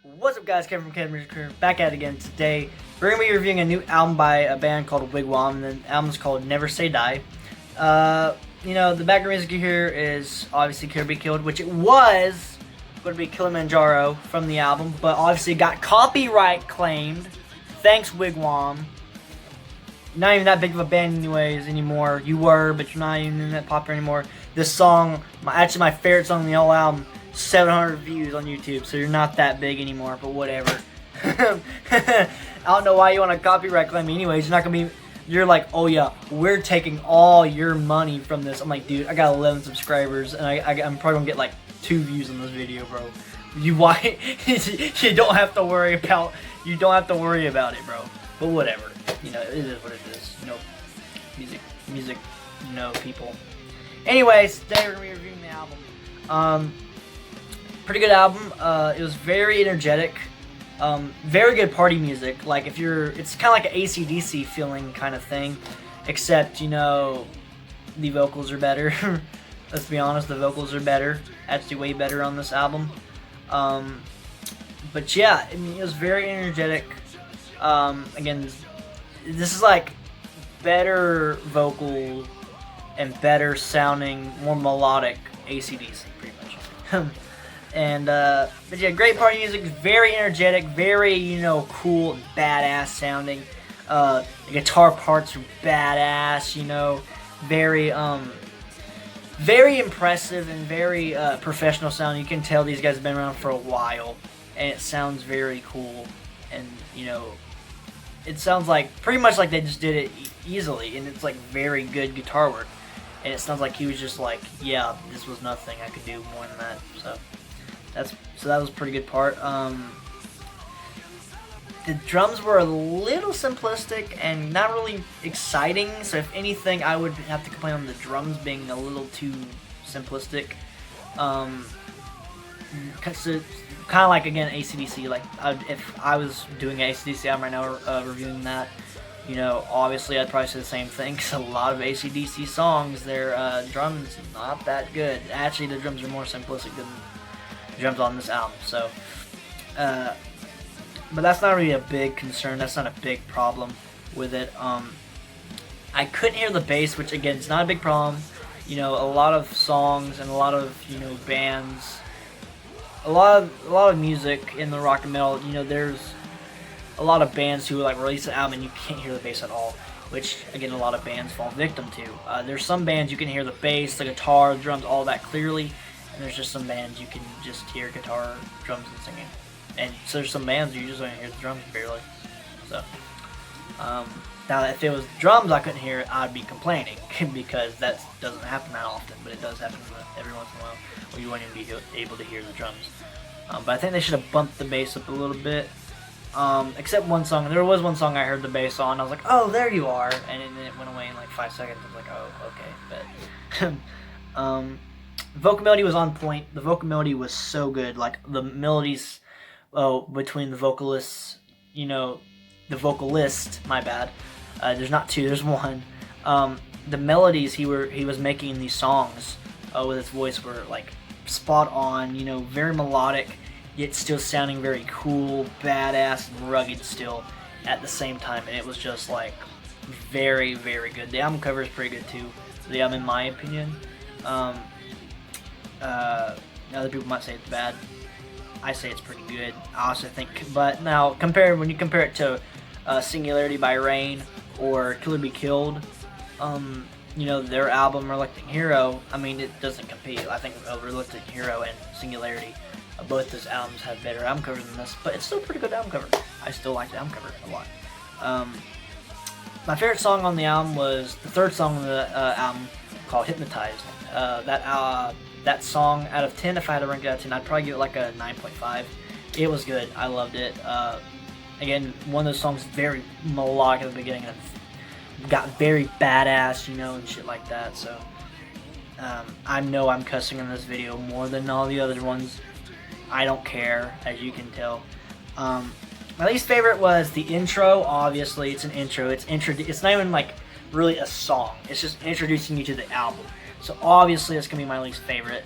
What's up, guys? Kevin from Kevin Music Career, back at it again today. We're going to be reviewing a new album by a band called Wigwam, and the album's called Never Say Die. The background music here is obviously Kill or Be Killed, which it was going to be Kilimanjaro from the album, but obviously it got copyright claimed. Thanks, Wigwam. Not even that big of a band anyways anymore. You were, but you're not even that popular anymore. This song, actually my favorite song on the whole album, 700 views on YouTube, so you're not that big anymore, but whatever. I don't know why you want to copyright claim me anyways. You're like, oh yeah, we're taking all your money from this. I'm like, dude, I got 11 subscribers, and I'm probably gonna get like 2 views on this video, bro. Why? You don't have to worry about it, bro. But whatever, it is what it is. Music, people. Anyways, today we're gonna be reviewing the album. Pretty good album. It was very energetic. Very good party music. Like it's kind of like an AC/DC feeling kind of thing, except the vocals are better. Let's be honest, the vocals are better. Actually, way better on this album. But yeah, I mean, it was very energetic. Again, this is like better vocal and better sounding, more melodic AC/DC, pretty much. But yeah, great party music, very energetic, very, cool and badass sounding. The guitar parts are badass, very impressive and very professional sounding. You can tell these guys have been around for a while, and it sounds very cool, and, it sounds like, pretty much like they just did it easily, and it's like very good guitar work. And it sounds like he was just like, yeah, this was nothing, I could do more than that, so that was a pretty good part. The drums were a little simplistic and not really exciting, so if anything, I would have to complain on the drums being a little too simplistic. Kind of like, again, AC/DC. Like, if I was doing an AC/DC album right now, reviewing that, obviously I'd probably say the same thing, because a lot of AC/DC songs, their drums not that good. Actually, the drums are more simplistic than drums on this album, so but that's not really a big concern. That's not a big problem with it. I couldn't hear the bass, which again is not a big problem. A lot of songs and a lot of bands, a lot of music in the rock and metal. There's a lot of bands who like release an album and you can't hear the bass at all, which again a lot of bands fall victim to. There's some bands you can hear the bass, the guitar, the drums, all that clearly. And there's just some bands you can just hear guitar, drums, and singing. And so there's some bands you just don't hear the drums barely. So, now if it was drums I couldn't hear it, I'd be complaining, because that doesn't happen that often, but it does happen every once in a while where you won't even be able to hear the drums. But I think they should have bumped the bass up a little bit. Except one song. There was one song I heard the bass on, I was like, oh, there you are, and then it went away in like 5 seconds. I was like, oh, okay. But, vocal melody was on point. The vocal melody was so good. Like, the melodies between the vocalists, the vocalist, my bad. There's not 2, there's 1. The melodies he was making in these songs with his voice were like spot on, very melodic, yet still sounding very cool, badass, and rugged still at the same time. And it was just like very, very good. The album cover is pretty good too. The album, in my opinion. Other people might say it's bad. I say it's pretty good. I also think, but now when you compare it to Singularity by Rain or Kill or Be Killed, their album Reluctant Hero, I mean, it doesn't compete. I think Reluctant Hero and Singularity, both those albums have better album covers than this, but it's still a pretty good album cover. I still like the album cover a lot. My favorite song on the album was the 3rd song on the album, called Hypnotized. That song, out of 10, if I had to rank it out of 10, I'd probably give it like a 9.5. It was good. I loved it. Again, one of those songs very melodic at the beginning and got very badass, and shit like that. So I know I'm cussing in this video more than all the other ones. I don't care, as you can tell. My least favorite was the intro. Obviously, it's an intro. It's not even like really a song. It's just introducing you to the album. So obviously it's gonna be my least favorite.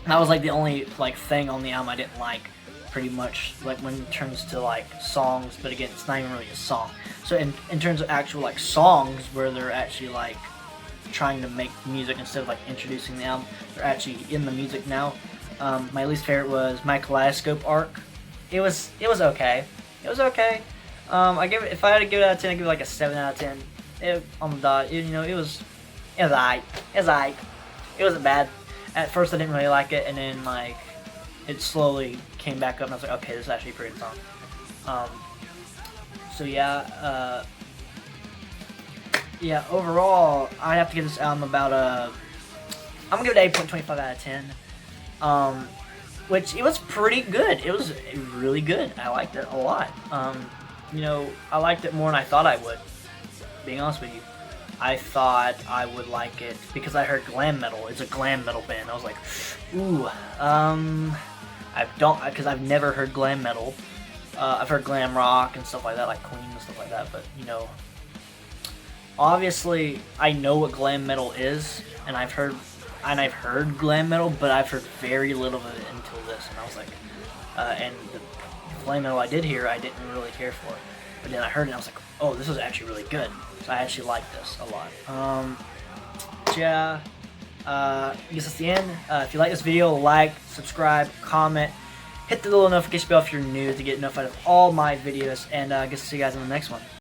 That was like the only thing on the album I didn't like pretty much, like when it turns to like songs, but again, it's not even really a song. So in terms of actual like songs where they're actually like trying to make music instead of like introducing the album, they're actually in the music now. My least favorite was My Kaleidoscope Arc. It was okay. It was okay. I give it, if I had to give it out of 10, I'd give it like a 7 out of 10. On the dot, you know, it was alright. It was alright. It wasn't bad. At first I didn't really like it, and then like it slowly came back up and I was like, okay, this is actually a pretty good song. So yeah, yeah, overall I have to give this album about I'm gonna give it 8.25 out of 10. Which it was pretty good. It was really good. I liked it a lot. You know, I liked it more than I thought I would. Being honest with you, I thought I would like it because I heard glam metal. It's a glam metal band. I was like, ooh, because I've never heard glam metal. I've heard glam rock and stuff like that, like Queen and stuff like that. But you know, obviously, I know what glam metal is, and I've heard glam metal, but I've heard very little of it until this, and I was like, and the glam metal I did hear, I didn't really care for it. But then I heard it, and I was like, oh, this is actually really good. So I actually like this a lot. Yeah, I guess that's the end. If you like this video, like, subscribe, comment, hit the little notification bell if you're new to get notified of all my videos, and I guess I'll see you guys in the next one.